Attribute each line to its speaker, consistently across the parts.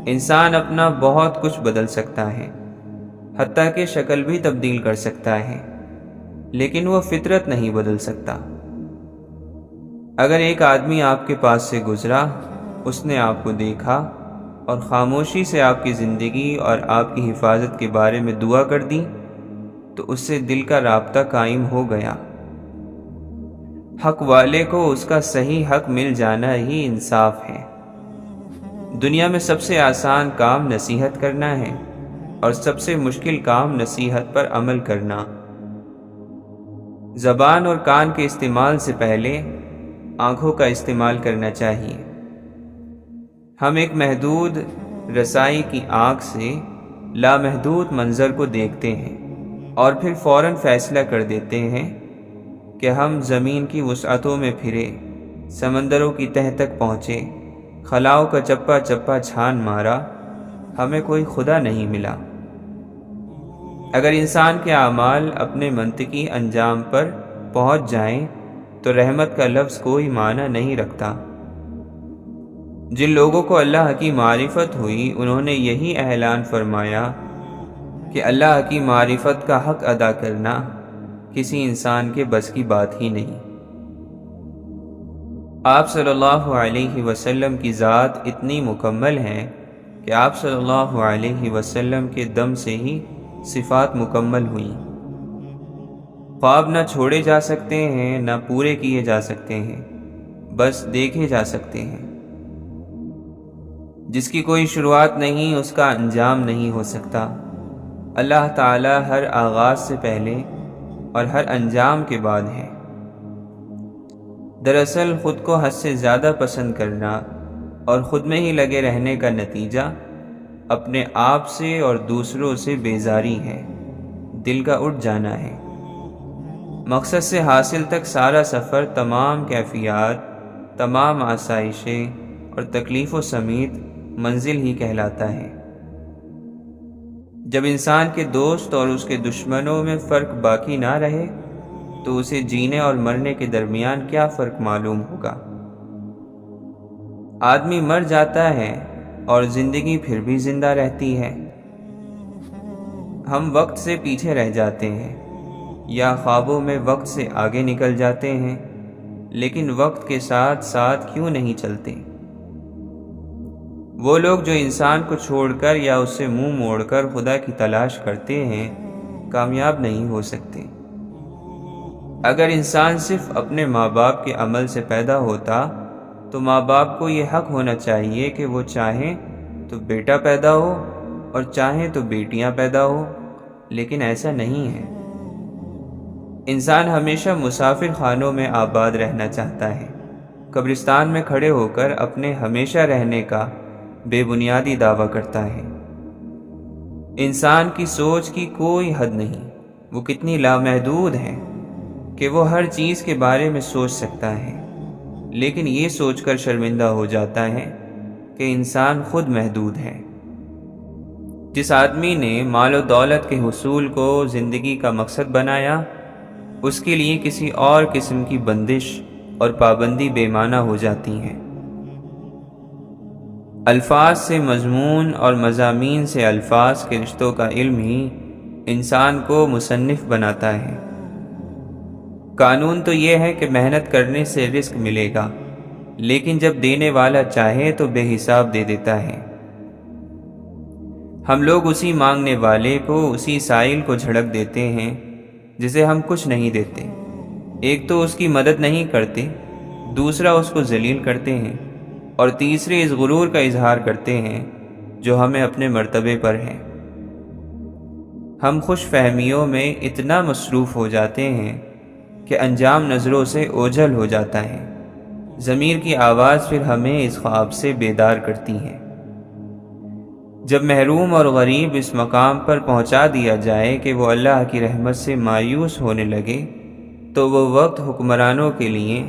Speaker 1: انسان اپنا بہت کچھ بدل سکتا ہے، حتیٰ کہ شکل بھی تبدیل کر سکتا ہے، لیکن وہ فطرت نہیں بدل سکتا۔ اگر ایک آدمی آپ کے پاس سے گزرا، اس نے آپ کو دیکھا اور خاموشی سے آپ کی زندگی اور آپ کی حفاظت کے بارے میں دعا کر دی، تو اس سے دل کا رابطہ قائم ہو گیا۔ حق والے کو اس کا صحیح حق مل جانا ہی انصاف ہے۔ دنیا میں سب سے آسان کام نصیحت کرنا ہے، اور سب سے مشکل کام نصیحت پر عمل کرنا۔ زبان اور کان کے استعمال سے پہلے آنکھوں کا استعمال کرنا چاہیے۔ ہم ایک محدود رسائی کی آنکھ سے لامحدود منظر کو دیکھتے ہیں اور پھر فوراً فیصلہ کر دیتے ہیں کہ ہم زمین کی وسعتوں میں پھرے، سمندروں کی تہہ تک پہنچے، خلاؤں کا چپا چپا چھان مارا، ہمیں کوئی خدا نہیں ملا۔ اگر انسان کے اعمال اپنے منطقی انجام پر پہنچ جائیں تو رحمت کا لفظ کوئی معنی نہیں رکھتا۔ جن لوگوں کو اللہ کی معرفت ہوئی، انہوں نے یہی اعلان فرمایا کہ اللہ کی معرفت کا حق ادا کرنا کسی انسان کے بس کی بات ہی نہیں۔ آپ صلی اللہ علیہ وسلم کی ذات اتنی مکمل ہے کہ آپ صلی اللہ علیہ وسلم کے دم سے ہی صفات مکمل ہوئیں۔ خواب نہ چھوڑے جا سکتے ہیں، نہ پورے کیے جا سکتے ہیں، بس دیکھے جا سکتے ہیں۔ جس کی کوئی شروعات نہیں، اس کا انجام نہیں ہو سکتا۔ اللہ تعالی ہر آغاز سے پہلے اور ہر انجام کے بعد ہے۔ دراصل خود کو حد سے زیادہ پسند کرنا اور خود میں ہی لگے رہنے کا نتیجہ اپنے آپ سے اور دوسروں سے بیزاری ہے، دل کا اٹھ جانا ہے۔ مقصد سے حاصل تک سارا سفر تمام کیفیات، تمام آسائشیں اور تکلیفوں سمیت منزل ہی کہلاتا ہے۔ جب انسان کے دوست اور اس کے دشمنوں میں فرق باقی نہ رہے تو اسے جینے اور مرنے کے درمیان کیا فرق معلوم ہوگا؟ آدمی مر جاتا ہے اور زندگی پھر بھی زندہ رہتی ہے۔ ہم وقت سے پیچھے رہ جاتے ہیں یا خوابوں میں وقت سے آگے نکل جاتے ہیں، لیکن وقت کے ساتھ ساتھ کیوں نہیں چلتے؟ وہ لوگ جو انسان کو چھوڑ کر یا اس سے منہ موڑ کر خدا کی تلاش کرتے ہیں، کامیاب نہیں ہو سکتے۔ اگر انسان صرف اپنے ماں باپ کے عمل سے پیدا ہوتا تو ماں باپ کو یہ حق ہونا چاہیے کہ وہ چاہیں تو بیٹا پیدا ہو اور چاہیں تو بیٹیاں پیدا ہو، لیکن ایسا نہیں ہے۔ انسان ہمیشہ مسافر خانوں میں آباد رہنا چاہتا ہے، قبرستان میں کھڑے ہو کر اپنے ہمیشہ رہنے کا بے بنیادی دعویٰ کرتا ہے۔ انسان کی سوچ کی کوئی حد نہیں، وہ کتنی لامحدود ہے کہ وہ ہر چیز کے بارے میں سوچ سکتا ہے، لیکن یہ سوچ کر شرمندہ ہو جاتا ہے کہ انسان خود محدود ہے۔ جس آدمی نے مال و دولت کے حصول کو زندگی کا مقصد بنایا، اس کے لیے کسی اور قسم کی بندش اور پابندی بے معنی ہو جاتی ہیں۔ الفاظ سے مضمون اور مضامین سے الفاظ کے رشتوں کا علم ہی انسان کو مصنف بناتا ہے۔ قانون تو یہ ہے کہ محنت کرنے سے رزق ملے گا، لیکن جب دینے والا چاہے تو بے حساب دے دیتا ہے۔ ہم لوگ اسی مانگنے والے کو، اسی سائل کو جھڑک دیتے ہیں جسے ہم کچھ نہیں دیتے۔ ایک تو اس کی مدد نہیں کرتے، دوسرا اس کو ذلیل کرتے ہیں، اور تیسرے اس غرور کا اظہار کرتے ہیں جو ہمیں اپنے مرتبے پر ہے۔ ہم خوش فہمیوں میں اتنا مصروف ہو جاتے ہیں کہ انجام نظروں سے اوجھل ہو جاتا ہے۔ ضمیر کی آواز پھر ہمیں اس خواب سے بیدار کرتی ہے۔ جب محروم اور غریب اس مقام پر پہنچا دیا جائے کہ وہ اللہ کی رحمت سے مایوس ہونے لگے، تو وہ وقت حکمرانوں کے لیے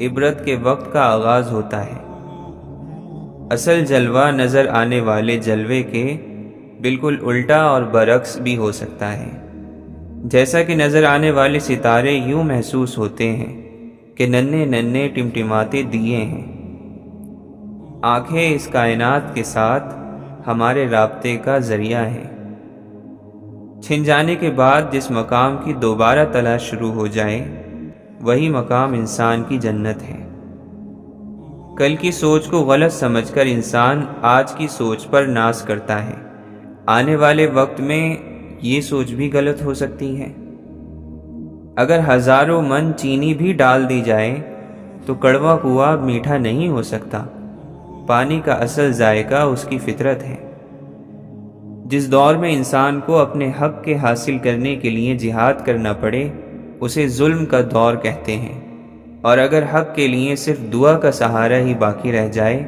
Speaker 1: عبرت کے وقت کا آغاز ہوتا ہے۔ اصل جلوہ نظر آنے والے جلوے کے بالکل الٹا اور برعکس بھی ہو سکتا ہے۔ جیسا کہ نظر آنے والے ستارے یوں محسوس ہوتے ہیں کہ ننھے ننھے ٹمٹماتے دیے ہیں۔ آنکھیں اس کائنات کے ساتھ ہمارے رابطے کا ذریعہ ہیں۔ چھن جانے کے بعد جس مقام کی دوبارہ تلاش شروع ہو جائے وہی مقام انسان کی جنت ہے۔ کل کی سوچ کو غلط سمجھ کر انسان آج کی سوچ پر ناز کرتا ہے، آنے والے وقت میں یہ سوچ بھی غلط ہو سکتی ہے۔ اگر ہزاروں من چینی بھی ڈال دی جائے تو کڑوا کنواں میٹھا نہیں ہو سکتا۔ پانی کا اصل ذائقہ اس کی فطرت ہے۔ جس دور میں انسان کو اپنے حق کے حاصل کرنے کے لیے جہاد کرنا پڑے اسے ظلم کا دور کہتے ہیں، اور اگر حق کے لیے صرف دعا کا سہارا ہی باقی رہ جائے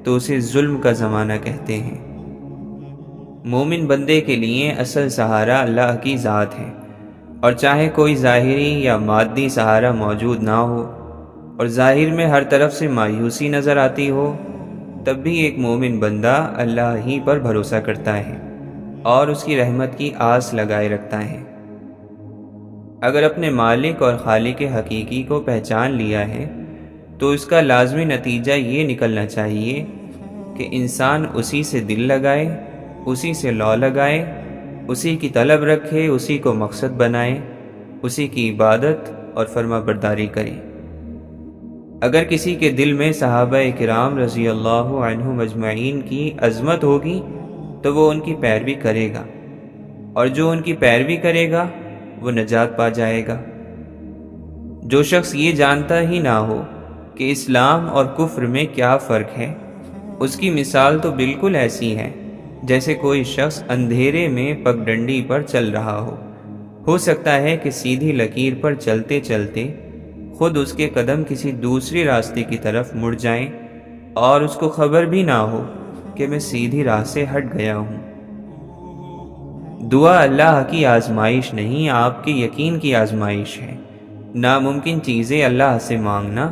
Speaker 1: تو اسے ظلم کا زمانہ کہتے ہیں۔ مومن بندے کے لیے اصل سہارا اللہ کی ذات ہے، اور چاہے کوئی ظاہری یا مادی سہارا موجود نہ ہو اور ظاہر میں ہر طرف سے مایوسی نظر آتی ہو، تب بھی ایک مومن بندہ اللہ ہی پر بھروسہ کرتا ہے اور اس کی رحمت کی آس لگائے رکھتا ہے۔ اگر اپنے مالک اور خالق حقیقی کو پہچان لیا ہے تو اس کا لازمی نتیجہ یہ نکلنا چاہیے کہ انسان اسی سے دل لگائے، اسی سے لو لگائے، اسی کی طلب رکھے، اسی کو مقصد بنائے، اسی کی عبادت اور فرما برداری کرے۔ اگر کسی کے دل میں صحابہ کرام رضی اللہ عنہم اجمعین کی عظمت ہوگی تو وہ ان کی پیروی کرے گا، اور جو ان کی پیروی کرے گا وہ نجات پا جائے گا۔ جو شخص یہ جانتا ہی نہ ہو کہ اسلام اور کفر میں کیا فرق ہے، اس کی مثال تو بالکل ایسی ہے جیسے کوئی شخص اندھیرے میں پگڈنڈی پر چل رہا ہو سکتا ہے کہ سیدھی لکیر پر چلتے چلتے خود اس کے قدم کسی دوسری راستے کی طرف مڑ جائیں اور اس کو خبر بھی نہ ہو کہ میں سیدھی راہ سے ہٹ گیا ہوں۔ دعا اللہ کی آزمائش نہیں، آپ کے یقین کی آزمائش ہے۔ ناممکن چیزیں اللہ سے مانگنا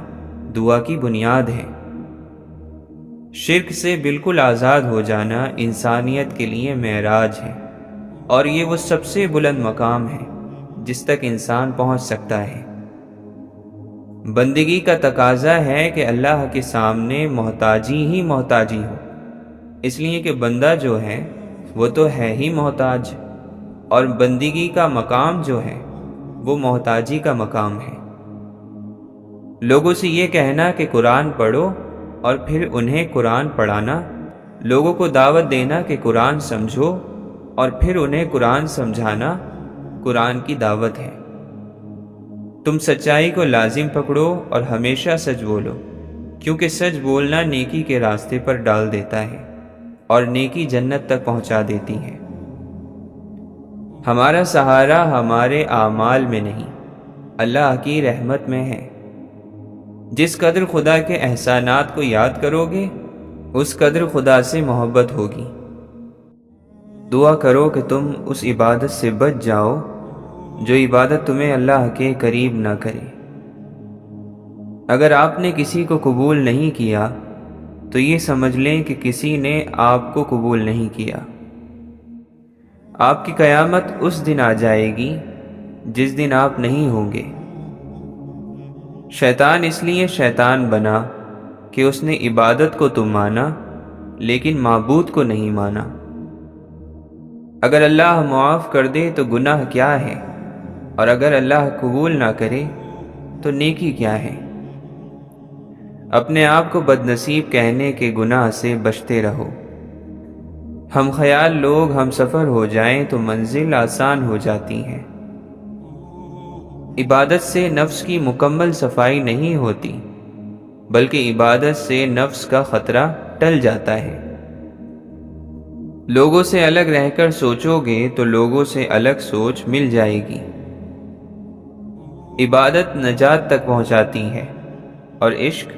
Speaker 1: دعا کی بنیاد ہے۔ شرک سے بالکل آزاد ہو جانا انسانیت کے لیے معراج ہے، اور یہ وہ سب سے بلند مقام ہے جس تک انسان پہنچ سکتا ہے۔ بندگی کا تقاضا ہے کہ اللہ کے سامنے محتاجی ہی محتاجی ہو، اس لیے کہ بندہ جو ہے وہ تو ہے ہی محتاج، اور بندگی کا مقام جو ہے وہ محتاجی کا مقام ہے۔ لوگوں سے یہ کہنا کہ قرآن پڑھو اور پھر انہیں قرآن پڑھانا، لوگوں کو دعوت دینا کہ قرآن سمجھو اور پھر انہیں قرآن سمجھانا قرآن کی دعوت ہے۔ تم سچائی کو لازم پکڑو اور ہمیشہ سچ بولو، کیونکہ سچ بولنا نیکی کے راستے پر ڈال دیتا ہے اور نیکی جنت تک پہنچا دیتی ہے۔ ہمارا سہارا ہمارے اعمال میں نہیں، اللہ کی رحمت میں ہے۔ جس قدر خدا کے احسانات کو یاد کرو گے اس قدر خدا سے محبت ہوگی۔ دعا کرو کہ تم اس عبادت سے بچ جاؤ جو عبادت تمہیں اللہ کے قریب نہ کرے۔ اگر آپ نے کسی کو قبول نہیں کیا تو یہ سمجھ لیں کہ کسی نے آپ کو قبول نہیں کیا۔ آپ کی قیامت اس دن آ جائے گی جس دن آپ نہیں ہوں گے۔ شیطان اس لیے شیطان بنا کہ اس نے عبادت کو تو مانا لیکن معبود کو نہیں مانا۔ اگر اللہ معاف کر دے تو گناہ کیا ہے، اور اگر اللہ قبول نہ کرے تو نیکی کیا ہے۔ اپنے آپ کو بد نصیب کہنے کے گناہ سے بچتے رہو۔ ہم خیال لوگ ہم سفر ہو جائیں تو منزل آسان ہو جاتی ہے۔ عبادت سے نفس کی مکمل صفائی نہیں ہوتی، بلکہ عبادت سے نفس کا خطرہ ٹل جاتا ہے۔ لوگوں سے الگ رہ کر سوچو گے تو لوگوں سے الگ سوچ مل جائے گی۔ عبادت نجات تک پہنچاتی ہے اور عشق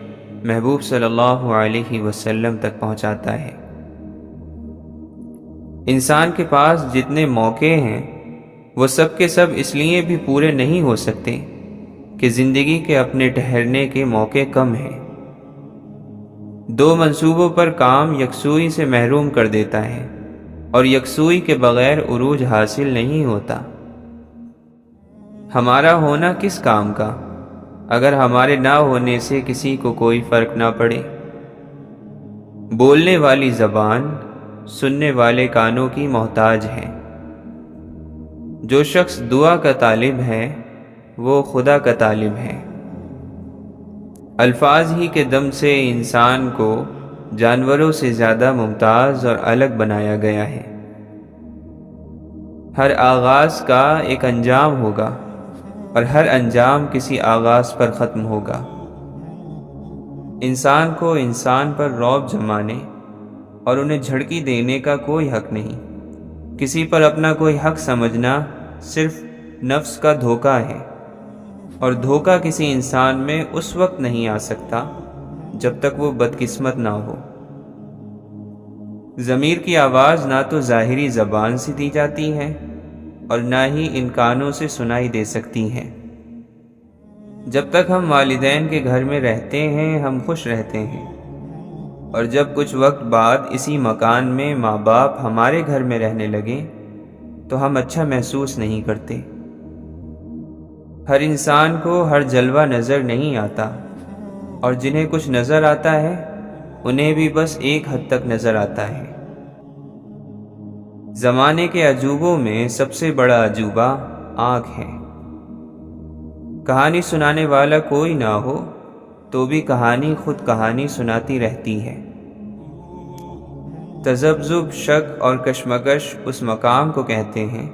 Speaker 1: محبوب صلی اللہ علیہ وسلم تک پہنچاتا ہے۔ انسان کے پاس جتنے موقع ہیں وہ سب کے سب اس لیے بھی پورے نہیں ہو سکتے کہ زندگی کے اپنے ٹھہرنے کے موقع کم ہیں۔ دو منصوبوں پر کام یکسوئی سے محروم کر دیتا ہے، اور یکسوئی کے بغیر عروج حاصل نہیں ہوتا۔ ہمارا ہونا کس کام کا اگر ہمارے نہ ہونے سے کسی کو کوئی فرق نہ پڑے۔ بولنے والی زبان سننے والے کانوں کی محتاج ہیں۔ جو شخص دعا کا طالب ہے وہ خدا کا طالب ہے۔ الفاظ ہی کے دم سے انسان کو جانوروں سے زیادہ ممتاز اور الگ بنایا گیا ہے۔ ہر آغاز کا ایک انجام ہوگا اور ہر انجام کسی آغاز پر ختم ہوگا۔ انسان کو انسان پر رعب جمانے اور انہیں جھڑکی دینے کا کوئی حق نہیں۔ کسی پر اپنا کوئی حق سمجھنا صرف نفس کا دھوکہ ہے، اور دھوکہ کسی انسان میں اس وقت نہیں آ سکتا جب تک وہ بدقسمت نہ ہو۔ ضمیر کی آواز نہ تو ظاہری زبان سے دی جاتی ہے اور نہ ہی ان کانوں سے سنائی دے سکتی ہے۔ جب تک ہم والدین کے گھر میں رہتے ہیں ہم خوش رہتے ہیں، اور جب کچھ وقت بعد اسی مکان میں ماں باپ ہمارے گھر میں رہنے لگیں تو ہم اچھا محسوس نہیں کرتے۔ ہر انسان کو ہر جلوہ نظر نہیں آتا، اور جنہیں کچھ نظر آتا ہے انہیں بھی بس ایک حد تک نظر آتا ہے۔ زمانے کے عجوبوں میں سب سے بڑا عجوبہ آنکھ ہے۔ کہانی سنانے والا کوئی نہ ہو تو بھی کہانی خود کہانی سناتی رہتی ہے۔ تذبذب، شک اور کشمکش اس مقام کو کہتے ہیں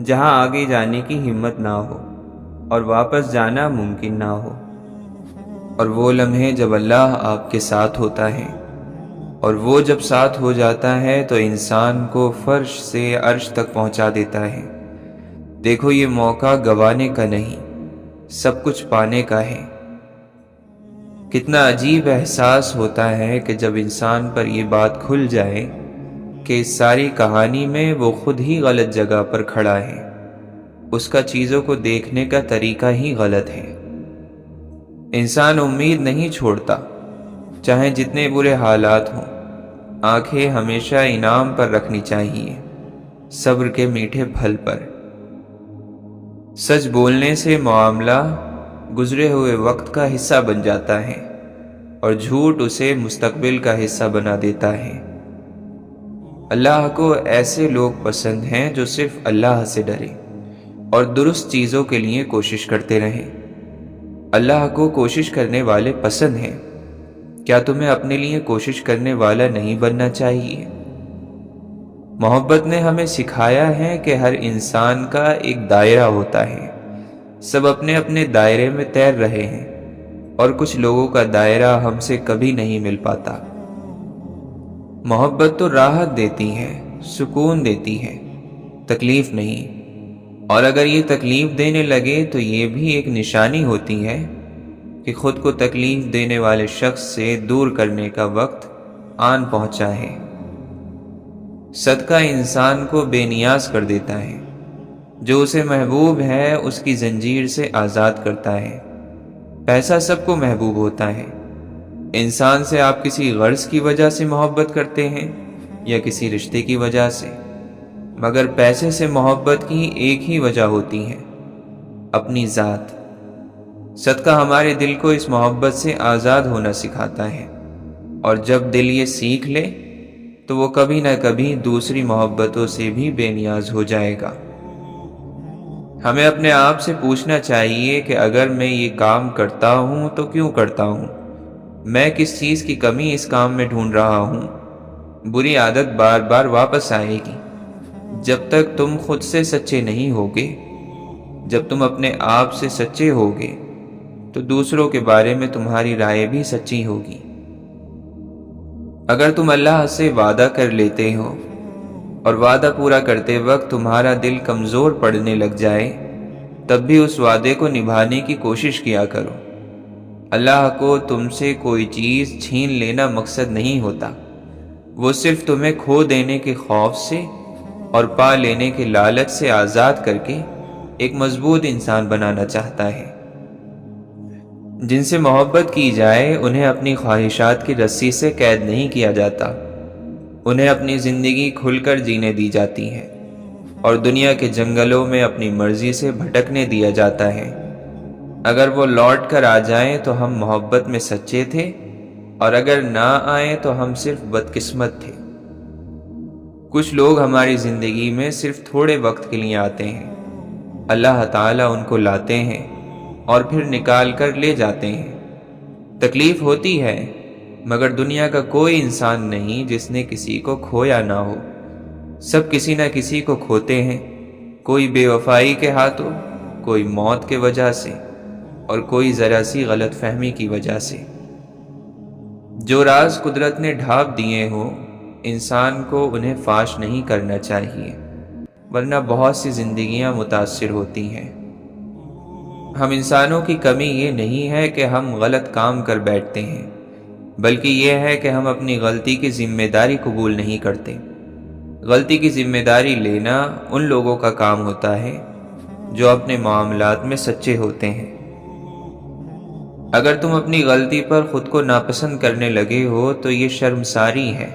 Speaker 1: جہاں آگے جانے کی ہمت نہ ہو اور واپس جانا ممکن نہ ہو، اور وہ لمحے جب اللہ آپ کے ساتھ ہوتا ہے، اور وہ جب ساتھ ہو جاتا ہے تو انسان کو فرش سے عرش تک پہنچا دیتا ہے۔ دیکھو یہ موقع گنوانے کا نہیں، سب کچھ پانے کا ہے۔ کتنا عجیب احساس ہوتا ہے کہ جب انسان پر یہ بات کھل جائے کہ اس ساری کہانی میں وہ خود ہی غلط جگہ پر کھڑا ہے، اس کا چیزوں کو دیکھنے کا طریقہ ہی غلط ہے۔ انسان امید نہیں چھوڑتا، چاہے جتنے برے حالات ہوں۔ آنکھیں ہمیشہ انعام پر رکھنی چاہیے، صبر کے میٹھے پھل پر۔ سچ بولنے سے معاملہ گزرے ہوئے وقت کا حصہ بن جاتا ہے، اور جھوٹ اسے مستقبل کا حصہ بنا دیتا ہے۔ اللہ کو ایسے لوگ پسند ہیں جو صرف اللہ سے ڈرے اور درست چیزوں کے لیے کوشش کرتے رہیں۔ اللہ کو کوشش کرنے والے پسند ہیں۔ کیا تمہیں اپنے لیے کوشش کرنے والا نہیں بننا چاہیے؟ محبت نے ہمیں سکھایا ہے کہ ہر انسان کا ایک دائرہ ہوتا ہے، سب اپنے اپنے دائرے میں تیر رہے ہیں، اور کچھ لوگوں کا دائرہ ہم سے کبھی نہیں مل پاتا۔ محبت تو راحت دیتی ہے، سکون دیتی ہے، تکلیف نہیں، اور اگر یہ تکلیف دینے لگے تو یہ بھی ایک نشانی ہوتی ہے کہ خود کو تکلیف دینے والے شخص سے دور کرنے کا وقت آن پہنچا ہے۔ صدقہ انسان کو بے نیاز کر دیتا ہے، جو اسے محبوب ہے اس کی زنجیر سے آزاد کرتا ہے۔ پیسہ سب کو محبوب ہوتا ہے۔ انسان سے آپ کسی غرض کی وجہ سے محبت کرتے ہیں یا کسی رشتے کی وجہ سے، مگر پیسے سے محبت کی ایک ہی وجہ ہوتی ہے، اپنی ذات۔ صدقہ ہمارے دل کو اس محبت سے آزاد ہونا سکھاتا ہے، اور جب دل یہ سیکھ لے تو وہ کبھی نہ کبھی دوسری محبتوں سے بھی بے نیاز ہو جائے گا۔ ہمیں اپنے آپ سے پوچھنا چاہیے کہ اگر میں یہ کام کرتا ہوں تو کیوں کرتا ہوں؟ میں کس چیز کی کمی اس کام میں ڈھونڈ رہا ہوں؟ بری عادت بار بار واپس آئے گی۔ جب تک تم خود سے سچے نہیں ہوگے، جب تم اپنے آپ سے سچے ہوگے تو دوسروں کے بارے میں تمہاری رائے بھی سچی ہوگی۔ اگر تم اللہ سے وعدہ کر لیتے ہو اور وعدہ پورا کرتے وقت تمہارا دل کمزور پڑنے لگ جائے، تب بھی اس وعدے کو نبھانے کی کوشش کیا کرو۔ اللہ کو تم سے کوئی چیز چھین لینا مقصد نہیں ہوتا، وہ صرف تمہیں کھو دینے کے خوف سے اور پا لینے کے لالچ سے آزاد کر کے ایک مضبوط انسان بنانا چاہتا ہے۔ جن سے محبت کی جائے انہیں اپنی خواہشات کی رسی سے قید نہیں کیا جاتا، انہیں اپنی زندگی کھل کر جینے دی جاتی ہے، اور دنیا کے جنگلوں میں اپنی مرضی سے بھٹکنے دیا جاتا ہے۔ اگر وہ لوٹ کر آ جائیں تو ہم محبت میں سچے تھے، اور اگر نہ آئیں تو ہم صرف بدقسمت تھے۔ کچھ لوگ ہماری زندگی میں صرف تھوڑے وقت کے لیے آتے ہیں، اللہ تعالیٰ ان کو لاتے ہیں اور پھر نکال کر لے جاتے ہیں۔ تکلیف ہوتی ہے، مگر دنیا کا کوئی انسان نہیں جس نے کسی کو کھویا نہ ہو۔ سب کسی نہ کسی کو کھوتے ہیں، کوئی بے وفائی کے ہاتھوں، کوئی موت کے وجہ سے، اور کوئی ذرا سی غلط فہمی کی وجہ سے۔ جو راز قدرت نے ڈھانپ دیے ہوں، انسان کو انہیں فاش نہیں کرنا چاہیے، ورنہ بہت سی زندگیاں متاثر ہوتی ہیں۔ ہم انسانوں کی کمی یہ نہیں ہے کہ ہم غلط کام کر بیٹھتے ہیں، بلکہ یہ ہے کہ ہم اپنی غلطی کی ذمہ داری قبول نہیں کرتے۔ غلطی کی ذمہ داری لینا ان لوگوں کا کام ہوتا ہے جو اپنے معاملات میں سچے ہوتے ہیں۔ اگر تم اپنی غلطی پر خود کو ناپسند کرنے لگے ہو تو یہ شرمساری ہے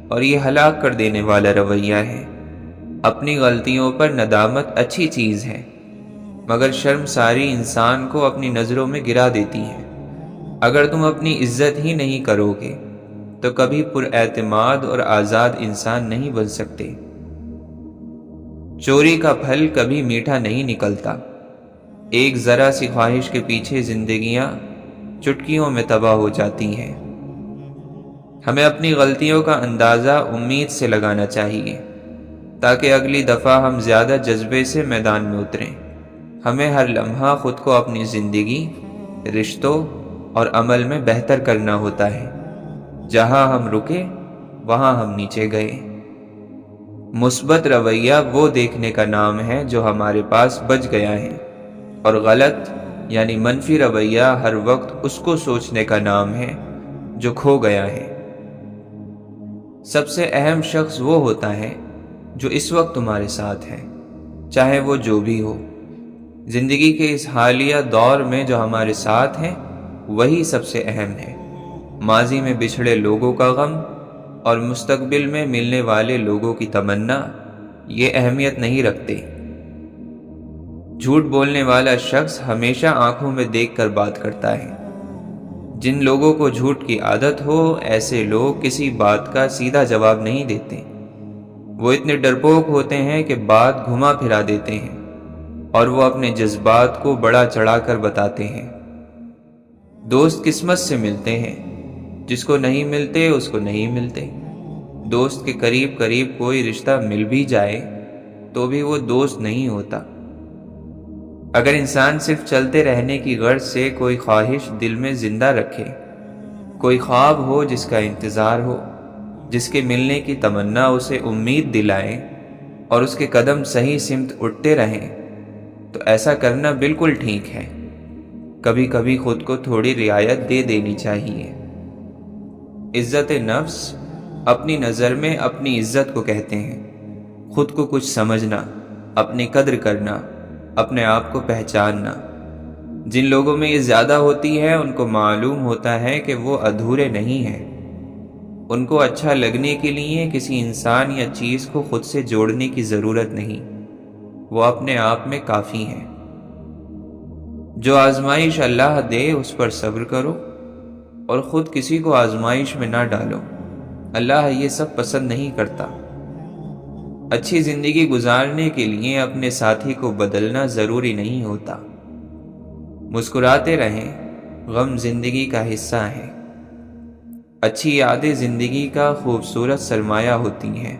Speaker 1: اور یہ ہلاک کر دینے والا رویہ ہے۔ اپنی غلطیوں پر ندامت اچھی چیز ہے، مگر شرمساری انسان کو اپنی نظروں میں گرا دیتی ہے۔ اگر تم اپنی عزت ہی نہیں کرو گے تو کبھی پر اعتماد اور آزاد انسان نہیں بن سکتے۔ چوری کا پھل کبھی میٹھا نہیں نکلتا۔ ایک ذرا سی خواہش کے پیچھے زندگیاں چٹکیوں میں تباہ ہو جاتی ہیں۔ ہمیں اپنی غلطیوں کا اندازہ امید سے لگانا چاہیے تاکہ اگلی دفعہ ہم زیادہ جذبے سے میدان میں اتریں۔ ہمیں ہر لمحہ خود کو اپنی زندگی، رشتوں اور عمل میں بہتر کرنا ہوتا ہے۔ جہاں ہم رکے وہاں ہم نیچے گئے۔ مثبت رویہ وہ دیکھنے کا نام ہے جو ہمارے پاس بچ گیا ہے، اور غلط یعنی منفی رویہ ہر وقت اس کو سوچنے کا نام ہے جو کھو گیا ہے۔ سب سے اہم شخص وہ ہوتا ہے جو اس وقت تمہارے ساتھ ہے، چاہے وہ جو بھی ہو۔ زندگی کے اس حالیہ دور میں جو ہمارے ساتھ ہیں وہی سب سے اہم ہے۔ ماضی میں بچھڑے لوگوں کا غم اور مستقبل میں ملنے والے لوگوں کی تمنا یہ اہمیت نہیں رکھتے۔ جھوٹ بولنے والا شخص ہمیشہ آنکھوں میں دیکھ کر بات کرتا ہے۔ جن لوگوں کو جھوٹ کی عادت ہو، ایسے لوگ کسی بات کا سیدھا جواب نہیں دیتے۔ وہ اتنے ڈرپوک ہوتے ہیں کہ بات گھما پھرا دیتے ہیں، اور وہ اپنے جذبات کو بڑا چڑھا کر بتاتے ہیں۔ دوست قسمت سے ملتے ہیں، جس کو نہیں ملتے اس کو نہیں ملتے۔ دوست کے قریب قریب کوئی رشتہ مل بھی جائے تو بھی وہ دوست نہیں ہوتا۔ اگر انسان صرف چلتے رہنے کی غرض سے کوئی خواہش دل میں زندہ رکھے، کوئی خواب ہو جس کا انتظار ہو، جس کے ملنے کی تمنا اسے امید دلائے، اور اس کے قدم صحیح سمت اٹھتے رہیں، تو ایسا کرنا بالکل ٹھیک ہے۔ کبھی کبھی خود کو تھوڑی رعایت دے دینی چاہیے۔ عزت نفس اپنی نظر میں اپنی عزت کو کہتے ہیں۔ خود کو کچھ سمجھنا، اپنی قدر کرنا، اپنے آپ کو پہچاننا۔ جن لوگوں میں یہ زیادہ ہوتی ہے ان کو معلوم ہوتا ہے کہ وہ ادھورے نہیں ہیں۔ ان کو اچھا لگنے کے لیے کسی انسان یا چیز کو خود سے جوڑنے کی ضرورت نہیں، وہ اپنے آپ میں کافی ہیں۔ جو آزمائش اللہ دے اس پر صبر کرو، اور خود کسی کو آزمائش میں نہ ڈالو۔ اللہ یہ سب پسند نہیں کرتا۔ اچھی زندگی گزارنے کے لیے اپنے ساتھی کو بدلنا ضروری نہیں ہوتا۔ مسکراتے رہیں، غم زندگی کا حصہ ہے۔ اچھی یادیں زندگی کا خوبصورت سرمایہ ہوتی ہیں۔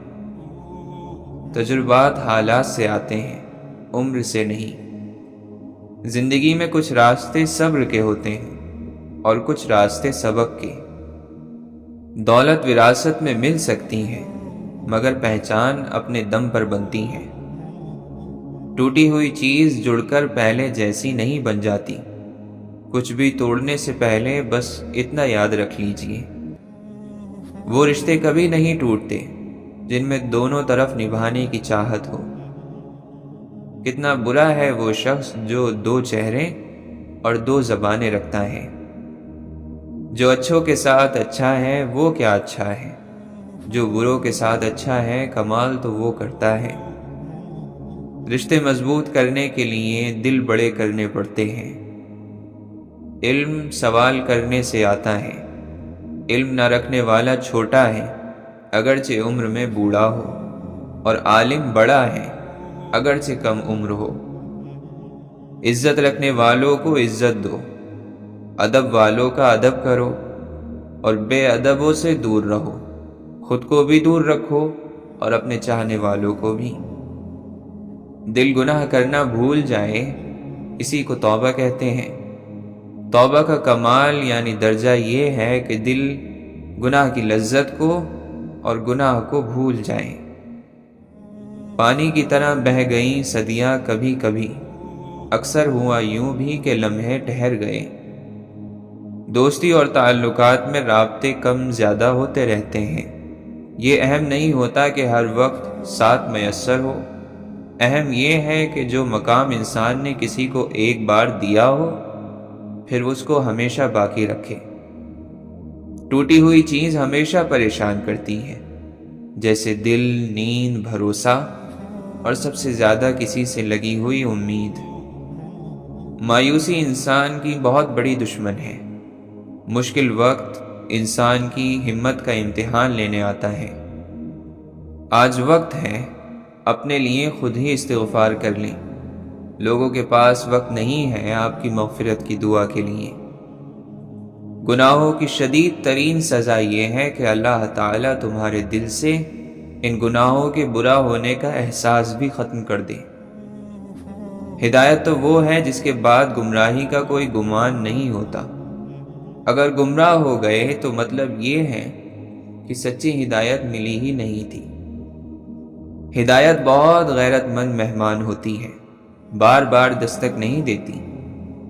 Speaker 1: تجربات حالات سے آتے ہیں، عمر سے نہیں۔ زندگی میں کچھ راستے صبر کے ہوتے ہیں اور کچھ راستے سبق کے۔ دولت وراثت میں مل سکتی ہے، مگر پہچان اپنے دم پر بنتی ہے۔ ٹوٹی ہوئی چیز جڑ کر پہلے جیسی نہیں بن جاتی۔ کچھ بھی توڑنے سے پہلے بس اتنا یاد رکھ لیجئے، وہ رشتے کبھی نہیں ٹوٹتے جن میں دونوں طرف نبھانے کی چاہت ہو۔ کتنا برا ہے وہ شخص جو دو چہرے اور دو زبانیں رکھتا ہے۔ جو اچھوں کے ساتھ اچھا ہے وہ کیا اچھا ہے، جو بروں کے ساتھ اچھا ہے کمال تو وہ کرتا ہے۔ رشتے مضبوط کرنے کے لیے دل بڑے کرنے پڑتے ہیں۔ علم سوال کرنے سے آتا ہے۔ علم نہ رکھنے والا چھوٹا ہے، اگرچہ عمر میں بوڑھا ہو۔ اور عالم بڑا ہے اگرچہ کم عمر ہو۔ عزت رکھنے والوں کو عزت دو، ادب والوں کا ادب کرو، اور بے ادبوں سے دور رہو۔ خود کو بھی دور رکھو اور اپنے چاہنے والوں کو بھی۔ دل گناہ کرنا بھول جائے، اسی کو توبہ کہتے ہیں۔ توبہ کا کمال یعنی درجہ یہ ہے کہ دل گناہ کی لذت کو اور گناہ کو بھول جائے۔ پانی کی طرح بہہ گئیں صدیاں کبھی کبھی، اکثر ہوا یوں بھی کہ لمحے ٹھہر گئے۔ دوستی اور تعلقات میں رابطے کم زیادہ ہوتے رہتے ہیں۔ یہ اہم نہیں ہوتا کہ ہر وقت ساتھ میسر ہو، اہم یہ ہے کہ جو مقام انسان نے کسی کو ایک بار دیا ہو پھر اس کو ہمیشہ باقی رکھے۔ ٹوٹی ہوئی چیز ہمیشہ پریشان کرتی ہے، جیسے دل، نیند، بھروسہ اور سب سے زیادہ کسی سے لگی ہوئی امید۔ مایوسی انسان کی بہت بڑی دشمن ہے۔ مشکل وقت انسان کی ہمت کا امتحان لینے آتا ہے۔ آج وقت ہے اپنے لیے خود ہی استغفار کر لیں۔ لوگوں کے پاس وقت نہیں ہے آپ کی مغفرت کی دعا کے لیے۔ گناہوں کی شدید ترین سزا یہ ہے کہ اللہ تعالیٰ تمہارے دل سے ان گناہوں کے برا ہونے کا احساس بھی ختم کر دے۔ ہدایت تو وہ ہے جس کے بعد گمراہی کا کوئی گمان نہیں ہوتا۔ اگر گمراہ ہو گئے تو مطلب یہ ہے کہ سچی ہدایت ملی ہی نہیں تھی۔ ہدایت بہت غیرت مند مہمان ہوتی ہے، بار بار دستک نہیں دیتی۔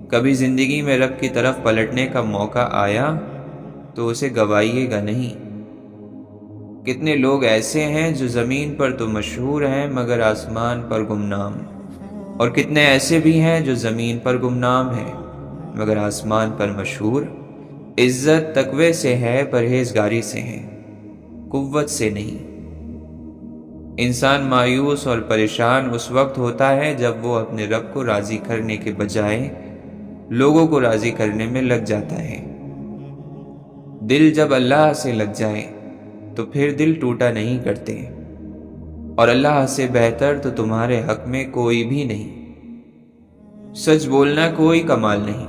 Speaker 1: کبھی زندگی میں رب کی طرف پلٹنے کا موقع آیا تو اسے گوائیے گا نہیں۔ کتنے لوگ ایسے ہیں جو زمین پر تو مشہور ہیں مگر آسمان پر گمنام، اور کتنے ایسے بھی ہیں جو زمین پر گمنام ہیں مگر آسمان پر مشہور۔ عزت تقوی سے ہے، پرہیزگاری سے ہے، قوت سے نہیں۔ انسان مایوس اور پریشان اس وقت ہوتا ہے جب وہ اپنے رب کو راضی کرنے کے بجائے لوگوں کو راضی کرنے میں لگ جاتا ہے۔ دل جب اللہ سے لگ جائے تو پھر دل ٹوٹا نہیں کرتے، اور اللہ سے بہتر تو تمہارے حق میں کوئی بھی نہیں۔ سچ بولنا کوئی کمال نہیں،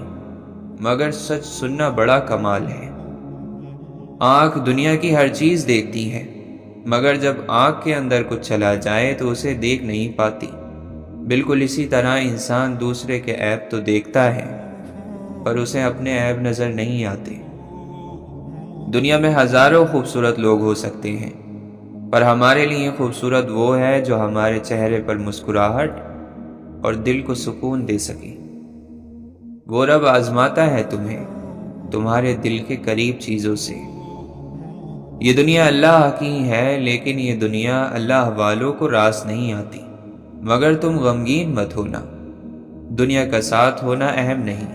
Speaker 1: مگر سچ سننا بڑا کمال ہے۔ آنکھ دنیا کی ہر چیز دیکھتی ہے، مگر جب آنکھ کے اندر کچھ چلا جائے تو اسے دیکھ نہیں پاتی۔ بالکل اسی طرح انسان دوسرے کے عیب تو دیکھتا ہے پر اسے اپنے عیب نظر نہیں آتے۔ دنیا میں ہزاروں خوبصورت لوگ ہو سکتے ہیں، پر ہمارے لیے خوبصورت وہ ہے جو ہمارے چہرے پر مسکراہٹ اور دل کو سکون دے سکے۔ وہ رب آزماتا ہے تمہیں تمہارے دل کے قریب چیزوں سے۔ یہ دنیا اللہ کی ہے، لیکن یہ دنیا اللہ والوں کو راس نہیں آتی۔ مگر تم غمگین مت ہونا، دنیا کا ساتھ ہونا اہم نہیں۔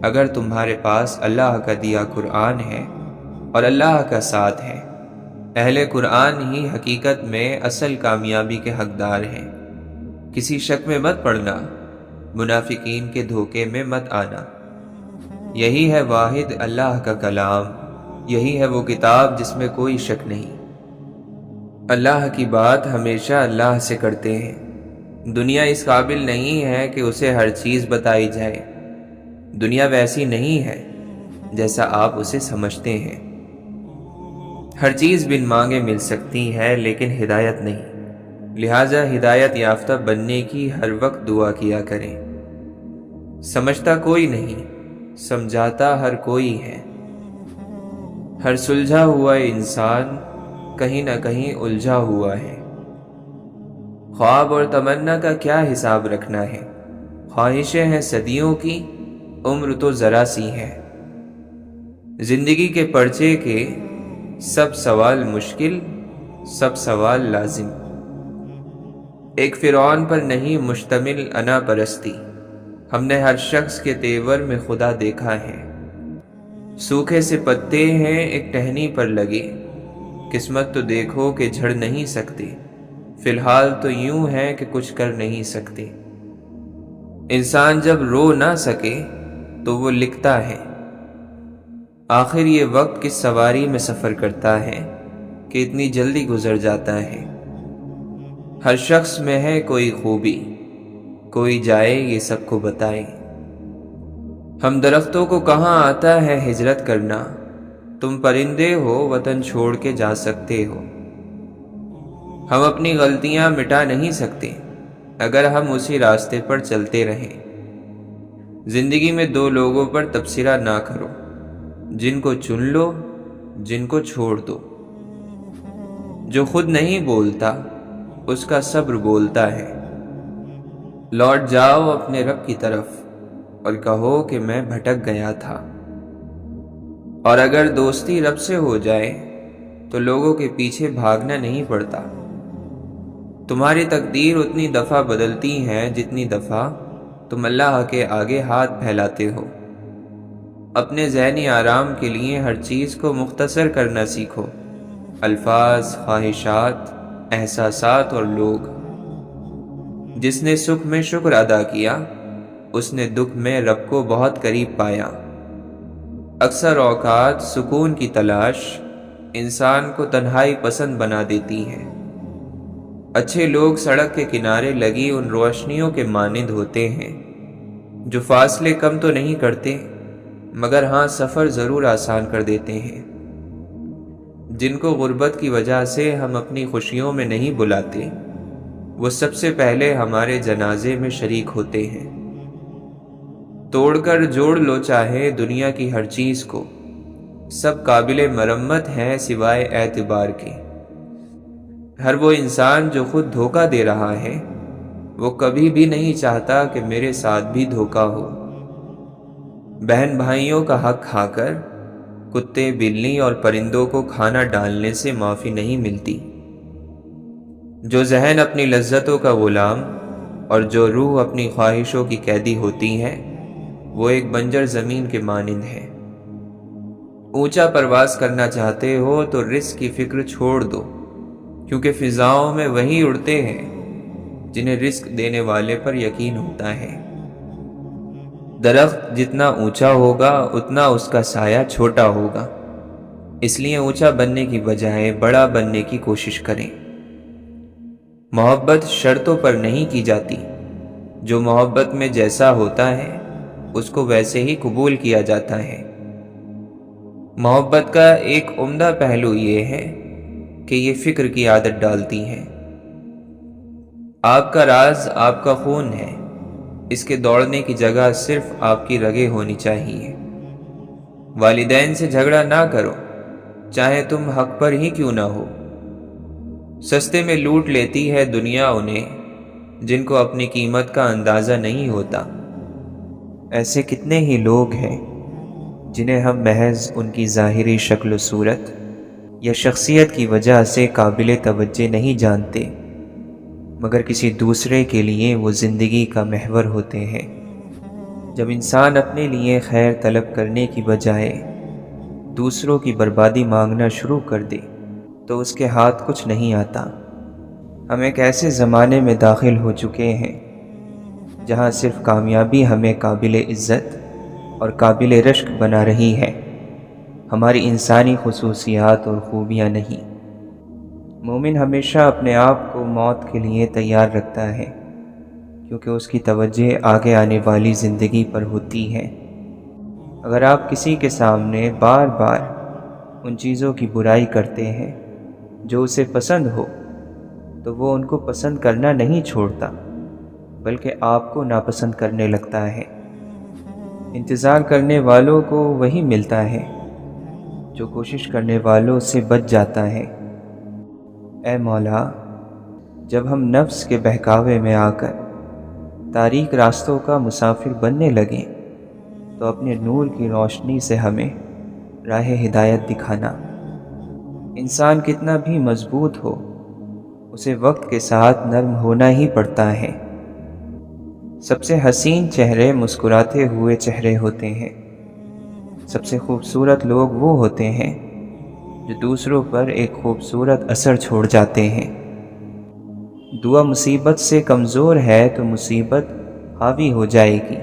Speaker 1: اگر تمہارے پاس اللہ کا دیا قرآن ہے اور اللہ کا ساتھ ہے، اہل قرآن ہی حقیقت میں اصل کامیابی کے حقدار ہیں۔ کسی شک میں مت پڑنا، منافقین کے دھوکے میں مت آنا۔ یہی ہے واحد اللہ کا کلام، یہی ہے وہ کتاب جس میں کوئی شک نہیں۔ اللہ کی بات ہمیشہ اللہ سے کرتے ہیں۔ دنیا اس قابل نہیں ہے کہ اسے ہر چیز بتائی جائے۔ دنیا ویسی نہیں ہے جیسا آپ اسے سمجھتے ہیں۔ ہر چیز بن مانگے مل سکتی ہے لیکن ہدایت نہیں، لہٰذا ہدایت یافتہ بننے کی ہر وقت دعا کیا کریں۔ سمجھتا کوئی نہیں، سمجھاتا ہر کوئی ہے۔ ہر سلجھا ہوا انسان کہیں نہ کہیں الجھا ہوا ہے۔ خواب اور تمنا کا کیا حساب رکھنا ہے؟ خواہشیں ہیں صدیوں کی، عمر تو ذرا سی ہے۔ زندگی کے پرچے کے سب سوال مشکل، سب سوال لازم۔ ایک فرعون پر نہیں مشتمل انا پرستی۔ ہم نے ہر شخص کے تیور میں خدا دیکھا ہے۔ سوکھے سے پتے ہیں ایک ٹہنی پر لگے، قسمت تو دیکھو کہ جھڑ نہیں سکتے۔ فی الحال تو یوں ہے کہ کچھ کر نہیں سکتے۔ انسان جب رو نہ سکے تو وہ لکھتا ہے۔ آخر یہ وقت کس سواری میں سفر کرتا ہے کہ اتنی جلدی گزر جاتا ہے۔ ہر شخص میں ہے کوئی خوبی، کوئی جائے یہ سب کو بتائے۔ ہم درختوں کو کہاں آتا ہے ہجرت کرنا، تم پرندے ہو وطن چھوڑ کے جا سکتے ہو۔ ہم اپنی غلطیاں مٹا نہیں سکتے اگر ہم اسی راستے پر چلتے رہیں۔ زندگی میں دو لوگوں پر تبصرہ نہ کرو، جن کو چن لو، جن کو چھوڑ دو۔ جو خود نہیں بولتا اس کا صبر بولتا ہے۔ لوٹ جاؤ اپنے رب کی طرف اور کہو کہ میں بھٹک گیا تھا۔ اور اگر دوستی رب سے ہو جائے تو لوگوں کے پیچھے بھاگنا نہیں پڑتا۔ تمہاری تقدیر اتنی دفعہ بدلتی ہے جتنی دفعہ تم اللہ کے آگے ہاتھ پھیلاتے ہو۔ اپنے ذہنی آرام کے لیے ہر چیز کو مختصر کرنا سیکھو، الفاظ، خواہشات، احساسات اور لوگ۔ جس نے سکھ میں شکر ادا کیا اس نے دکھ میں رب کو بہت قریب پایا۔ اکثر اوقات سکون کی تلاش انسان کو تنہائی پسند بنا دیتی ہے۔ اچھے لوگ سڑک کے کنارے لگی ان روشنیوں کے مانند ہوتے ہیں جو فاصلے کم تو نہیں کرتے مگر ہاں سفر ضرور آسان کر دیتے ہیں۔ جن کو غربت کی وجہ سے ہم اپنی خوشیوں میں نہیں بلاتے وہ سب سے پہلے ہمارے جنازے میں شریک ہوتے ہیں۔ توڑ کر جوڑ لو چاہے دنیا کی ہر چیز کو، سب قابل مرمت ہیں سوائے اعتبار کے۔ ہر وہ انسان جو خود دھوکہ دے رہا ہے وہ کبھی بھی نہیں چاہتا کہ میرے ساتھ بھی دھوکہ ہو۔ بہن بھائیوں کا حق کھا کر کتے، بلی اور پرندوں کو کھانا ڈالنے سے معافی نہیں ملتی۔ جو ذہن اپنی لذتوں کا غلام اور جو روح اپنی خواہشوں کی قیدی ہوتی ہے وہ ایک بنجر زمین کے مانند ہے۔ اونچا پرواز کرنا چاہتے ہو تو رزق کی فکر چھوڑ دو، کیونکہ فضاؤں میں وہی اڑتے ہیں جنہیں رزق دینے والے پر یقین ہوتا ہے۔ درخت جتنا اونچا ہوگا اتنا اس کا سایہ چھوٹا ہوگا، اس لیے اونچا بننے کی بجائے بڑا بننے کی کوشش کریں۔ محبت شرطوں پر نہیں کی جاتی، جو محبت میں جیسا ہوتا ہے اس کو ویسے ہی قبول کیا جاتا ہے۔ محبت کا ایک عمدہ پہلو یہ ہے کہ یہ فکر کی عادت ڈالتی ہے۔ آپ کا راز آپ کا خون ہے، اس کے دوڑنے کی جگہ صرف آپ کی رگیں ہونی چاہیے۔ والدین سے جھگڑا نہ کرو، چاہے تم حق پر ہی کیوں نہ ہو۔ سستے میں لوٹ لیتی ہے دنیا انہیں جن کو اپنی قیمت کا اندازہ نہیں ہوتا۔ ایسے کتنے ہی لوگ ہیں جنہیں ہم محض ان کی ظاہری شکل و صورت یا شخصیت کی وجہ سے قابل توجہ نہیں جانتے، مگر کسی دوسرے کے لیے وہ زندگی کا محور ہوتے ہیں۔ جب انسان اپنے لیے خیر طلب کرنے کی بجائے دوسروں کی بربادی مانگنا شروع کر دے تو اس کے ہاتھ کچھ نہیں آتا۔ ہم ایک ایسے زمانے میں داخل ہو چکے ہیں جہاں صرف کامیابی ہمیں قابل عزت اور قابل رشک بنا رہی ہے، ہماری انسانی خصوصیات اور خوبیاں نہیں۔ مومن ہمیشہ اپنے آپ کو موت کے لیے تیار رکھتا ہے، کیونکہ اس کی توجہ آگے آنے والی زندگی پر ہوتی ہے۔ اگر آپ کسی کے سامنے بار بار ان چیزوں کی برائی کرتے ہیں جو اسے پسند ہو تو وہ ان کو پسند کرنا نہیں چھوڑتا بلکہ آپ کو ناپسند کرنے لگتا ہے۔ انتظار کرنے والوں کو وہی ملتا ہے جو کوشش کرنے والوں سے بچ جاتا ہے۔ اے مولا، جب ہم نفس کے بہکاوے میں آ کر تاریک راستوں کا مسافر بننے لگیں تو اپنے نور کی روشنی سے ہمیں راہ ہدایت دکھانا۔ انسان کتنا بھی مضبوط ہو اسے وقت کے ساتھ نرم ہونا ہی پڑتا ہے۔ سب سے حسین چہرے مسکراتے ہوئے چہرے ہوتے ہیں۔ سب سے خوبصورت لوگ وہ ہوتے ہیں جو دوسروں پر ایک خوبصورت اثر چھوڑ جاتے ہیں۔ دعا مصیبت سے کمزور ہے تو مصیبت حاوی ہو جائے گی،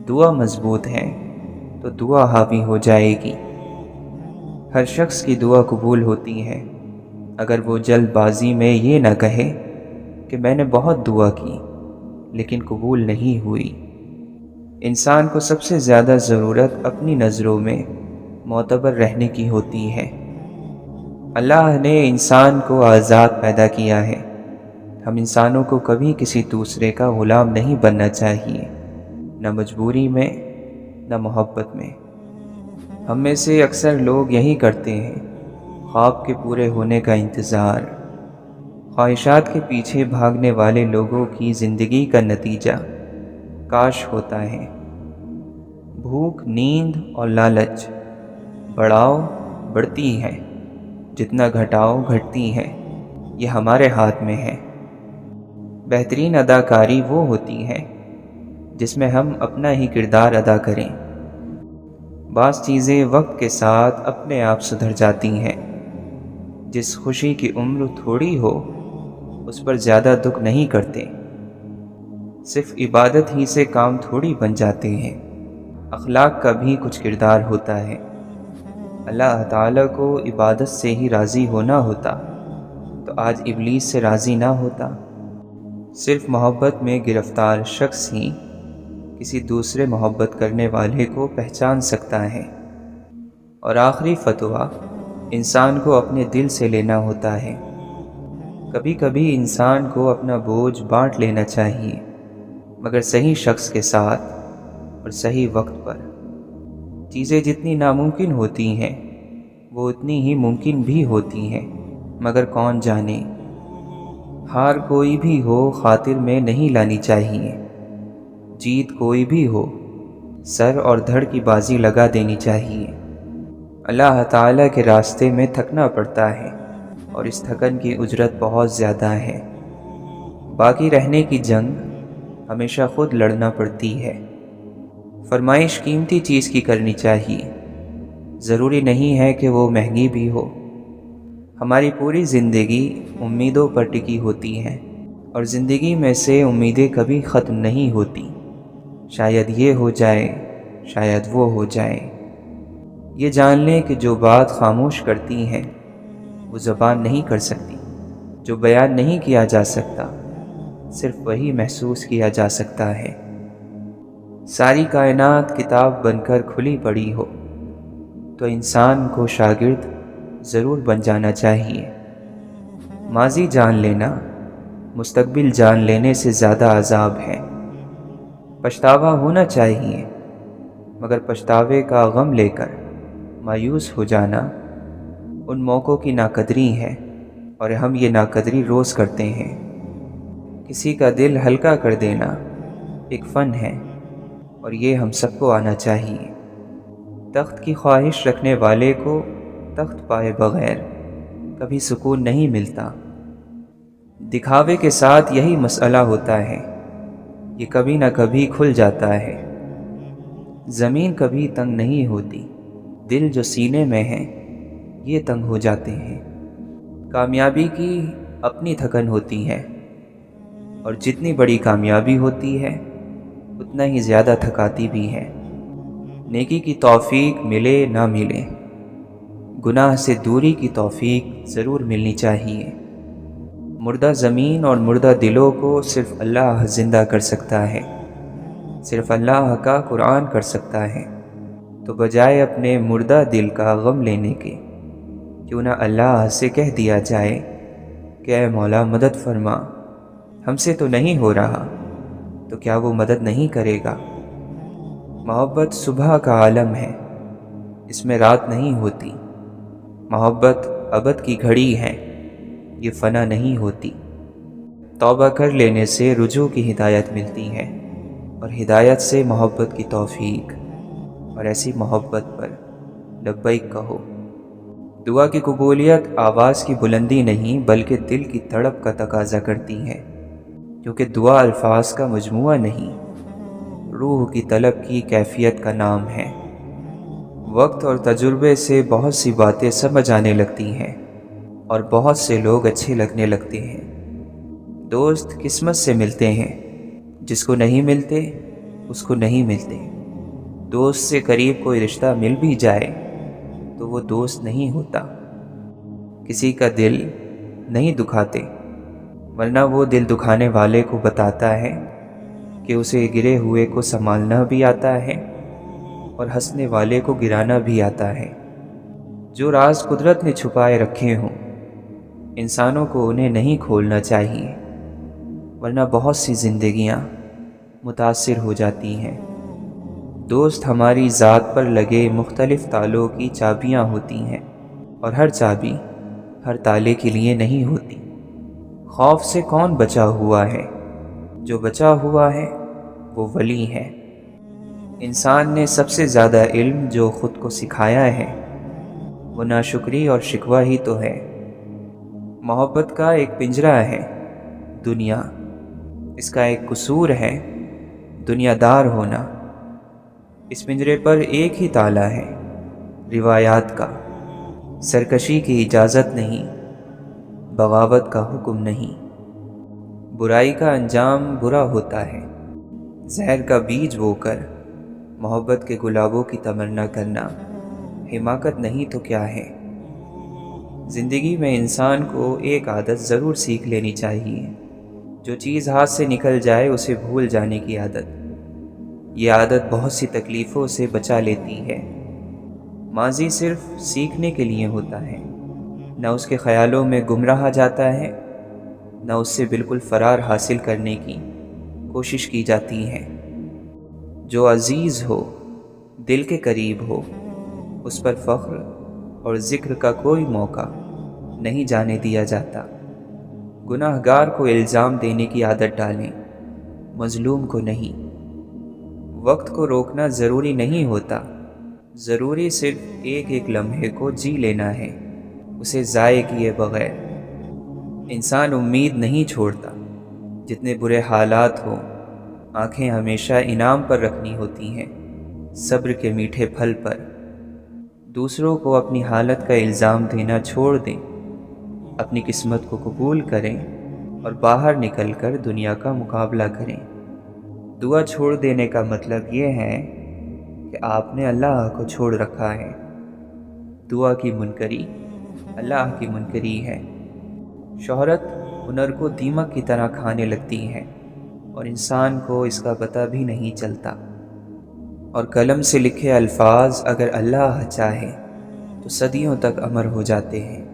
Speaker 1: دعا مضبوط ہے تو دعا حاوی ہو جائے گی۔ ہر شخص کی دعا قبول ہوتی ہے اگر وہ جلد بازی میں یہ نہ کہے کہ میں نے بہت دعا کی لیکن قبول نہیں ہوئی۔ انسان کو سب سے زیادہ ضرورت اپنی نظروں میں معتبر رہنے کی ہوتی ہے۔ اللہ نے انسان کو آزاد پیدا کیا ہے۔ ہم انسانوں کو کبھی کسی دوسرے کا غلام نہیں بننا چاہیے، نہ مجبوری میں نہ محبت میں۔ ہم میں سے اکثر لوگ یہی کرتے ہیں، خواب کے پورے ہونے کا انتظار۔ خواہشات کے پیچھے بھاگنے والے لوگوں کی زندگی کا نتیجہ کاش ہوتا ہے۔ بھوک، نیند اور لالچ بڑھاؤ بڑھتی ہے، جتنا گھٹاؤ گھٹتی ہے۔ یہ ہمارے ہاتھ میں ہے۔ بہترین اداکاری وہ ہوتی ہے جس میں ہم اپنا ہی کردار ادا کریں۔ بعض چیزیں وقت کے ساتھ اپنے آپ سدھر جاتی ہیں۔ جس خوشی کی عمر تھوڑی ہو اس پر زیادہ دکھ نہیں کرتے۔ صرف عبادت ہی سے کام تھوڑی بن جاتے ہیں، اخلاق کا بھی کچھ کردار ہوتا ہے۔ اللہ تعالیٰ کو عبادت سے ہی راضی ہونا ہوتا تو آج ابلیس سے راضی نہ ہوتا۔ صرف محبت میں گرفتار شخص ہی کسی دوسرے محبت کرنے والے کو پہچان سکتا ہے۔ اور آخری فتویٰ انسان کو اپنے دل سے لینا ہوتا ہے۔ کبھی کبھی انسان کو اپنا بوجھ بانٹ لینا چاہیے، مگر صحیح شخص کے ساتھ اور صحیح وقت پر۔ چیزیں جتنی ناممکن ہوتی ہیں وہ اتنی ہی ممکن بھی ہوتی ہیں، مگر کون جانے۔ ہار کوئی بھی ہو خاطر میں نہیں لانی چاہیے، جیت کوئی بھی ہو سر اور دھڑ کی بازی لگا دینی چاہیے۔ اللہ تعالیٰ کے راستے میں تھکنا پڑتا ہے اور اس تھکن کی اجرت بہت زیادہ ہے۔ باقی رہنے کی جنگ ہمیشہ خود لڑنا پڑتی ہے۔ فرمائش قیمتی چیز کی کرنی چاہیے، ضروری نہیں ہے کہ وہ مہنگی بھی ہو۔ ہماری پوری زندگی امیدوں پر ٹکی ہوتی ہے اور زندگی میں سے امیدیں کبھی ختم نہیں ہوتی۔ شاید یہ ہو جائے، شاید وہ ہو جائے۔ یہ جان لیں کہ جو بات خاموش کرتی ہیں وہ زبان نہیں کر سکتی۔ جو بیان نہیں کیا جا سکتا صرف وہی محسوس کیا جا سکتا ہے۔ ساری کائنات کتاب بن کر کھلی پڑی ہو تو انسان کو شاگرد ضرور بن جانا چاہیے۔ ماضی جان لینا مستقبل جان لینے سے زیادہ عذاب ہے۔ پچھتاوا ہونا چاہیے، مگر پچھتاوے کا غم لے کر مایوس ہو جانا ان موقعوں کی ناقدری ہے، اور ہم یہ ناقدری روز کرتے ہیں۔ کسی کا دل ہلکا کر دینا ایک فن ہے، اور یہ ہم سب کو آنا چاہیے۔ تخت کی خواہش رکھنے والے کو تخت پائے بغیر کبھی سکون نہیں ملتا۔ دکھاوے کے ساتھ یہی مسئلہ ہوتا ہے، یہ کبھی نہ کبھی کھل جاتا ہے۔ زمین کبھی تنگ نہیں ہوتی، دل جو سینے میں ہے یہ تنگ ہو جاتے ہیں۔ کامیابی کی اپنی تھکن ہوتی ہے، اور جتنی بڑی کامیابی ہوتی ہے اتنا ہی زیادہ تھکاتی بھی ہے۔ نیکی کی توفیق ملے نہ ملے، گناہ سے دوری کی توفیق ضرور ملنی چاہیے۔ مردہ زمین اور مردہ دلوں کو صرف اللہ زندہ کر سکتا ہے، صرف اللہ کا قرآن کر سکتا ہے۔ تو بجائے اپنے مردہ دل کا غم لینے کے، کیوں نہ اللہ سے کہہ دیا جائے کہ اے مولا مدد فرما، ہم سے تو نہیں ہو رہا، تو کیا وہ مدد نہیں کرے گا؟ محبت صبح کا عالم ہے، اس میں رات نہیں ہوتی۔ محبت ابد کی گھڑی ہے، یہ فنا نہیں ہوتی۔ توبہ کر لینے سے رجوع کی ہدایت ملتی ہے، اور ہدایت سے محبت کی توفیق، اور ایسی محبت پر لبیک کہو۔ دعا کی قبولیت آواز کی بلندی نہیں بلکہ دل کی تڑپ کا تقاضا کرتی ہے، کیونکہ دعا الفاظ کا مجموعہ نہیں، روح کی طلب کی کیفیت کا نام ہے۔ وقت اور تجربے سے بہت سی باتیں سمجھ آنے لگتی ہیں، اور بہت سے لوگ اچھے لگنے لگتے ہیں۔ دوست قسمت سے ملتے ہیں، جس کو نہیں ملتے اس کو نہیں ملتے۔ دوست سے قریب کوئی رشتہ مل بھی جائے تو وہ دوست نہیں ہوتا۔ کسی کا دل نہیں دکھاتے ورنہ وہ دل دکھانے والے کو بتاتا ہے کہ اسے گرے ہوئے کو سنبھالنا بھی آتا ہے اور ہنسنے والے کو گرانا بھی آتا ہے۔ جو راز قدرت نے چھپائے رکھے ہوں، انسانوں کو انہیں نہیں کھولنا چاہیے، ورنہ بہت سی زندگیاں متاثر ہو جاتی ہیں۔ دوست ہماری ذات پر لگے مختلف تالوں کی چابیاں ہوتی ہیں، اور ہر چابی ہر تالے کے لیے نہیں ہوتی۔ خوف سے کون بچا ہوا ہے؟ جو بچا ہوا ہے وہ ولی ہے۔ انسان نے سب سے زیادہ علم جو خود کو سکھایا ہے وہ ناشکری اور شکوہ ہی تو ہے۔ محبت کا ایک پنجرہ ہے دنیا، اس کا ایک قصور ہے دنیا دار ہونا۔ اس پنجرے پر ایک ہی تالا ہے روایات کا، سرکشی کی اجازت نہیں، بغاوت کا حکم نہیں۔ برائی کا انجام برا ہوتا ہے، زہر کا بیج بو کر محبت کے گلابوں کی تمنا کرنا حماقت نہیں تو کیا ہے۔ زندگی میں انسان کو ایک عادت ضرور سیکھ لینی چاہیے، جو چیز ہاتھ سے نکل جائے اسے بھول جانے کی عادت۔ یہ عادت بہت سی تکلیفوں سے بچا لیتی ہے۔ ماضی صرف سیکھنے کے لیے ہوتا ہے، نہ اس کے خیالوں میں گم رہا جاتا ہے، نہ اس سے بالکل فرار حاصل کرنے کی کوشش کی جاتی ہے۔ جو عزیز ہو، دل کے قریب ہو، اس پر فخر اور ذکر کا کوئی موقع نہیں جانے دیا جاتا۔ گناہ گار کو الزام دینے کی عادت ڈالیں، مظلوم کو نہیں۔ وقت کو روکنا ضروری نہیں ہوتا، ضروری صرف ایک ایک لمحے کو جی لینا ہے، اسے ضائع کیے بغیر۔ انسان امید نہیں چھوڑتا، جتنے برے حالات ہوں آنکھیں ہمیشہ انعام پر رکھنی ہوتی ہیں، صبر کے میٹھے پھل پر۔ دوسروں کو اپنی حالت کا الزام دینا چھوڑ دیں، اپنی قسمت کو قبول کریں اور باہر نکل کر دنیا کا مقابلہ کریں۔ دعا چھوڑ دینے کا مطلب یہ ہے کہ آپ نے اللہ کو چھوڑ رکھا ہے۔ دعا کی منکری اللہ کی منکری ہے۔ شہرت ہنر کو دیمک کی طرح کھانے لگتی ہے اور انسان کو اس کا پتہ بھی نہیں چلتا۔ اور قلم سے لکھے الفاظ اگر اللہ چاہے تو صدیوں تک امر ہو جاتے ہیں۔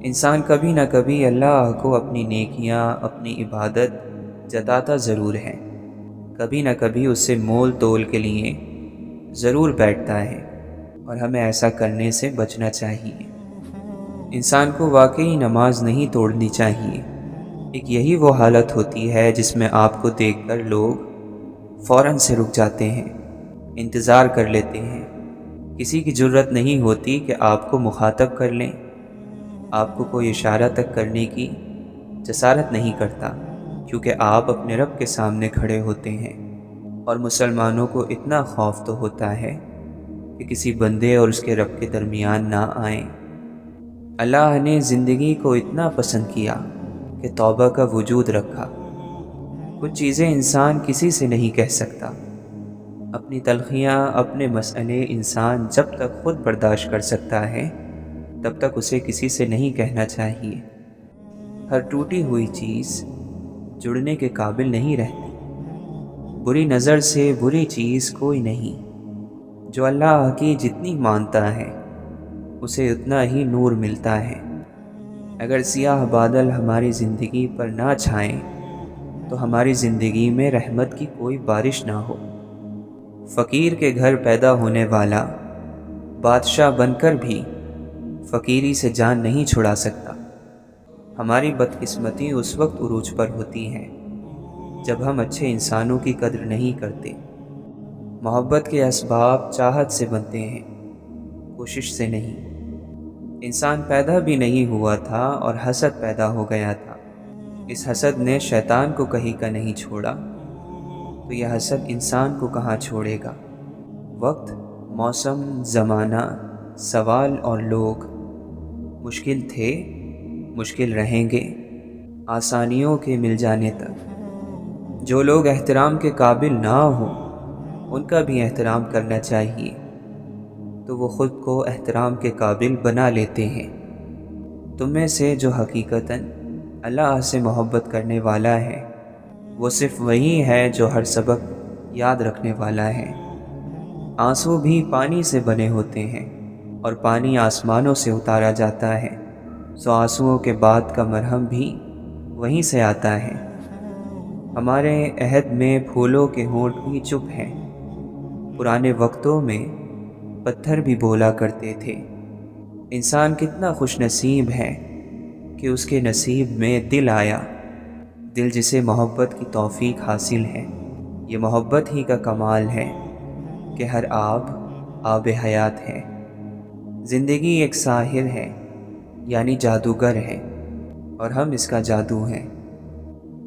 Speaker 1: انسان کبھی نہ کبھی اللہ کو اپنی نیکیاں، اپنی عبادت جتاتا ضرور ہے، کبھی نہ کبھی اس سے مول تول کے لیے ضرور بیٹھتا ہے، اور ہمیں ایسا کرنے سے بچنا چاہیے۔ انسان کو واقعی نماز نہیں توڑنی چاہیے۔ ایک یہی وہ حالت ہوتی ہے جس میں آپ کو دیکھ کر لوگ فوراً سے رک جاتے ہیں، انتظار کر لیتے ہیں۔ کسی کی جرت نہیں ہوتی کہ آپ کو مخاطب کر لیں، آپ کو کوئی اشارہ تک کرنے کی جسارت نہیں کرتا، کیونکہ آپ اپنے رب کے سامنے کھڑے ہوتے ہیں۔ اور مسلمانوں کو اتنا خوف تو ہوتا ہے کہ کسی بندے اور اس کے رب کے درمیان نہ آئیں۔ اللہ نے زندگی کو اتنا پسند کیا کہ توبہ کا وجود رکھا۔ کچھ چیزیں انسان کسی سے نہیں کہہ سکتا۔ اپنی تلخیاں، اپنے مسئلے انسان جب تک خود برداشت کر سکتا ہے تب تک اسے کسی سے نہیں کہنا چاہیے۔ ہر ٹوٹی ہوئی چیز جڑنے کے قابل نہیں رہتی۔ بری نظر سے بری چیز کوئی نہیں۔ جو اللہ کی جتنی مانتا ہے اسے اتنا ہی نور ملتا ہے۔ اگر سیاہ بادل ہماری زندگی پر نہ چھائیں تو ہماری زندگی میں رحمت کی کوئی بارش نہ ہو۔ فقیر کے گھر پیدا ہونے والا بادشاہ بن کر بھی فقیری سے جان نہیں چھڑا سکتا۔ ہماری بدقسمتی اس وقت عروج پر ہوتی ہے جب ہم اچھے انسانوں کی قدر نہیں کرتے۔ محبت کے اسباب چاہت سے بنتے ہیں، کوشش سے نہیں۔ انسان پیدا بھی نہیں ہوا تھا اور حسد پیدا ہو گیا تھا۔ اس حسد نے شیطان کو کہیں کا نہیں چھوڑا، تو یہ حسد انسان کو کہاں چھوڑے گا۔ وقت، موسم، زمانہ، سوال اور لوگ مشکل تھے، مشکل رہیں گے، آسانیوں کے مل جانے تک۔ جو لوگ احترام کے قابل نہ ہوں ان کا بھی احترام کرنا چاہیے، تو وہ خود کو احترام کے قابل بنا لیتے ہیں۔ تم میں سے جو حقیقتاً اللہ سے محبت کرنے والا ہے وہ صرف وہی ہے جو ہر سبق یاد رکھنے والا ہے۔ آنسو بھی پانی سے بنے ہوتے ہیں اور پانی آسمانوں سے اتارا جاتا ہے، سو آنسوؤں کے بعد کا مرہم بھی وہیں سے آتا ہے۔ ہمارے عہد میں پھولوں کے ہونٹ بھی چپ ہیں، پرانے وقتوں میں پتھر بھی بولا کرتے تھے۔ انسان کتنا خوش نصیب ہے کہ اس کے نصیب میں دل آیا، دل جسے محبت کی توفیق حاصل ہے۔ یہ محبت ہی کا کمال ہے کہ ہر آب حیات ہے۔ زندگی ایک ساحر ہے، یعنی جادوگر ہے، اور ہم اس کا جادو ہیں۔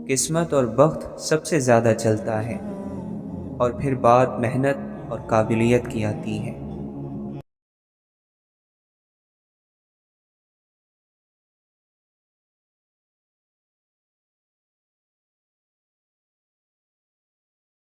Speaker 1: قسمت اور بخت سب سے زیادہ چلتا ہے، اور پھر بات محنت اور قابلیت کی آتی ہے۔